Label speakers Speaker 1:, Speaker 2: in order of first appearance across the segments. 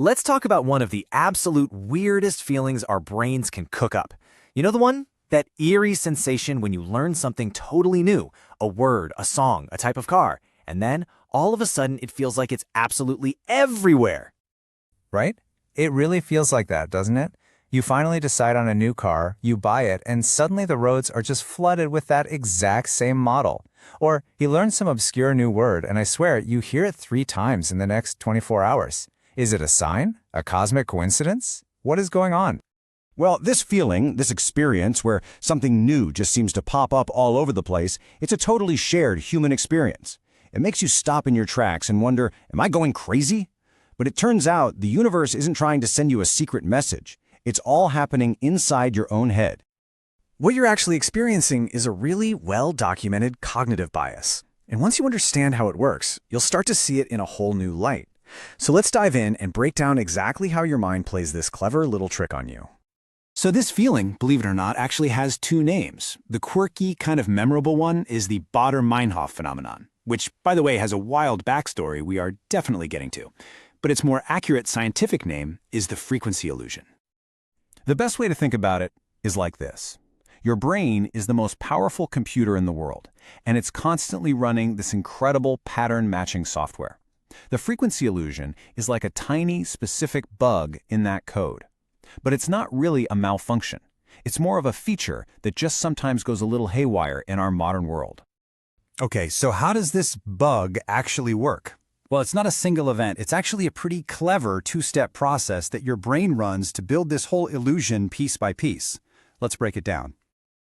Speaker 1: Let's talk about one of the absolute weirdest feelings our brains can cook up. You know the one? That eerie sensation when you learn something totally new, a word, a song, a type of car, and then, all of a sudden, it feels like it's absolutely everywhere.
Speaker 2: Right? It really feels like that, doesn't it? You finally decide on a new car, you buy it, and suddenly the roads are just flooded with that exact same model. Or you learn some obscure new word, and I swear, you hear it 3 times in the next 24 hours. Is it a sign? A cosmic coincidence? What is going on?
Speaker 3: Well, this feeling, this experience where something new just seems to pop up all over the place, it's a totally shared human experience. It makes you stop in your tracks and wonder, am I going crazy? But it turns out the universe isn't trying to send you a secret message. It's all happening inside your own head.
Speaker 1: What you're actually experiencing is a really well-documented cognitive bias. And once you understand how it works, you'll start to see it in a whole new light. So let's dive in and break down exactly how your mind plays this clever little trick on you. So this feeling, believe it or not, actually has 2 names. The quirky, kind of memorable one is the Baader-Meinhof phenomenon, which, by the way, has a wild backstory we are definitely getting to. But its more accurate scientific name is the frequency illusion. The best way to think about it is like this. Your brain is the most powerful computer in the world, and it's constantly running this incredible pattern-matching software. The frequency illusion is like a tiny, specific bug in that code. But it's not really a malfunction. It's more of a feature that just sometimes goes a little haywire in our modern world.
Speaker 4: Okay, so how does this bug actually work?
Speaker 1: Well, it's not a single event. It's actually a pretty clever 2-step process that your brain runs to build this whole illusion piece by piece. Let's break it down.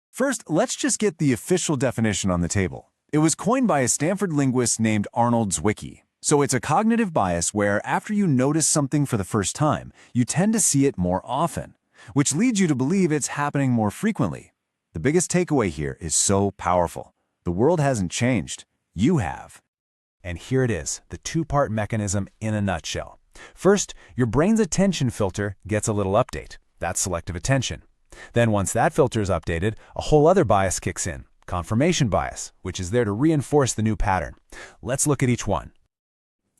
Speaker 4: First, let's just get the official definition on the table. It was coined by a Stanford linguist named Arnold Zwicky. So it's a cognitive bias where after you notice something for the first time, you tend to see it more often, which leads you to believe it's happening more frequently. The biggest takeaway here is so powerful. The world hasn't changed. You have. And here it is, the 2-part mechanism in a nutshell. First, your brain's attention filter gets a little update. That's selective attention. Then once that filter is updated, a whole other bias kicks in, confirmation bias, which is there to reinforce the new pattern. Let's look at each one.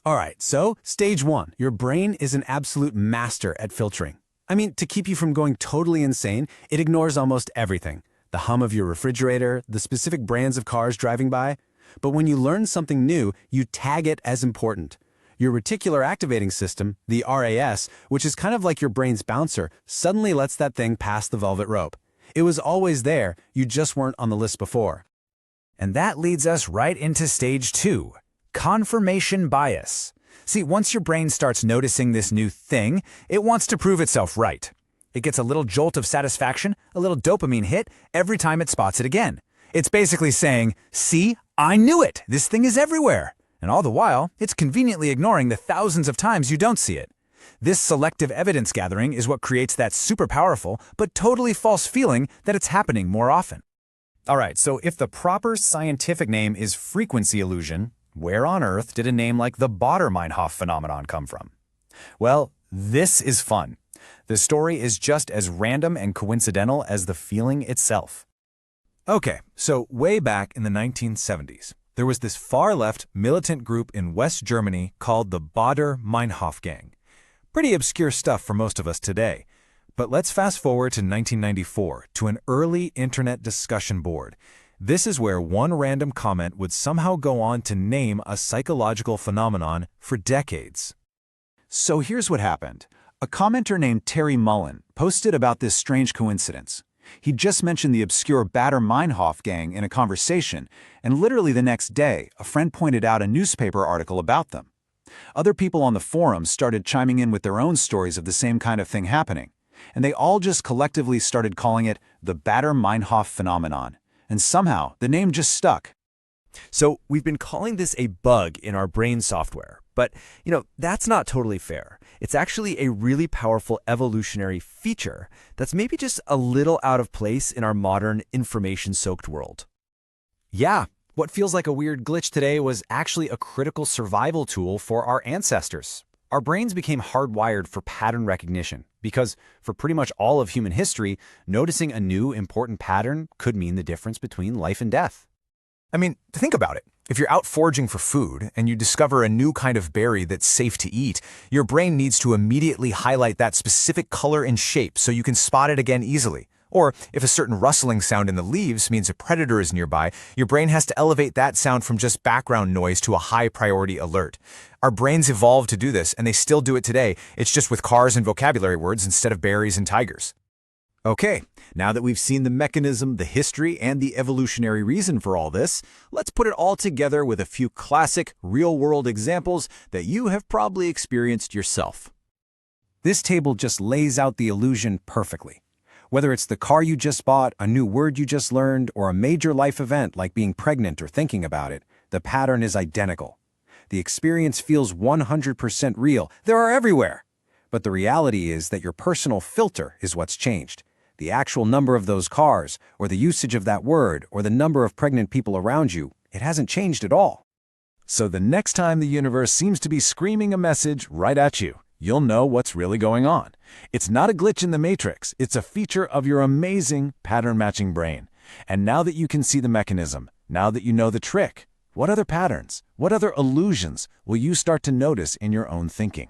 Speaker 1: All right, so stage 1, your brain is an absolute master at filtering. I mean, to keep you from going totally insane, it ignores almost everything. The hum of your refrigerator, the specific brands of cars driving by. But when you learn something new, you tag it as important. Your reticular activating system, the RAS, which is kind of like your brain's bouncer, suddenly lets that thing pass the velvet rope. It was always there, you just weren't on the list before.
Speaker 2: And that leads us right into stage 2. Confirmation bias. See, once your brain starts noticing this new thing, it wants to prove itself right. It gets a little jolt of satisfaction, a little dopamine hit, every time it spots it again. It's basically saying, see, I knew it! This thing is everywhere! And all the while, it's conveniently ignoring the thousands of times you don't see it. This selective evidence gathering is what creates that super powerful, but totally false feeling that it's happening more often.
Speaker 1: All right, so if the proper scientific name is frequency illusion, where on earth did a name like the Baader-Meinhof phenomenon come from? Well, this is fun. The story is just as random and coincidental as the feeling itself.
Speaker 4: Okay, so way back in the 1970s, there was this far-left militant group in West Germany called the Baader-Meinhof gang. Pretty obscure stuff for most of us today. But let's fast forward to 1994 to an early internet discussion board. This is where one random comment would somehow go on to name a psychological phenomenon for decades.
Speaker 1: So here's what happened. A commenter named Terry Mullen posted about this strange coincidence. He'd just mentioned the obscure Baader-Meinhof gang in a conversation, and literally the next day, a friend pointed out a newspaper article about them. Other people on the forums started chiming in with their own stories of the same kind of thing happening, and they all just collectively started calling it the Baader-Meinhof phenomenon. And somehow, the name just stuck.
Speaker 5: So we've been calling this a bug in our brain software, but that's not totally fair. It's actually a really powerful evolutionary feature that's maybe just a little out of place in our modern information-soaked world.
Speaker 1: Yeah, what feels like a weird glitch today was actually a critical survival tool for our ancestors. Our brains became hardwired for pattern recognition because for pretty much all of human history, noticing a new important pattern could mean the difference between life and death.
Speaker 4: I mean, think about it.
Speaker 2: If you're out foraging for food and you discover a new kind of berry that's safe to eat, your brain needs to immediately highlight that specific color and shape so you can spot it again easily. Or if a certain rustling sound in the leaves means a predator is nearby, your brain has to elevate that sound from just background noise to a high-priority alert. Our brains evolved to do this, and they still do it today. It's just with cars and vocabulary words instead of berries and tigers.
Speaker 1: Okay, now that we've seen the mechanism, the history, and the evolutionary reason for all this, let's put it all together with a few classic, real-world examples that you have probably experienced yourself.
Speaker 3: This table just lays out the illusion perfectly. Whether it's the car you just bought, a new word you just learned, or a major life event like being pregnant or thinking about it, the pattern is identical. The experience feels 100% real. They are everywhere. But the reality is that your personal filter is what's changed. The actual number of those cars, or the usage of that word, or the number of pregnant people around you, it hasn't changed at all.
Speaker 4: So the next time the universe seems to be screaming a message right at you, you'll know what's really going on. It's not a glitch in the matrix. It's a feature of your amazing pattern-matching brain. And now that you can see the mechanism, now that you know the trick, what other patterns, what other illusions will you start to notice in your own thinking?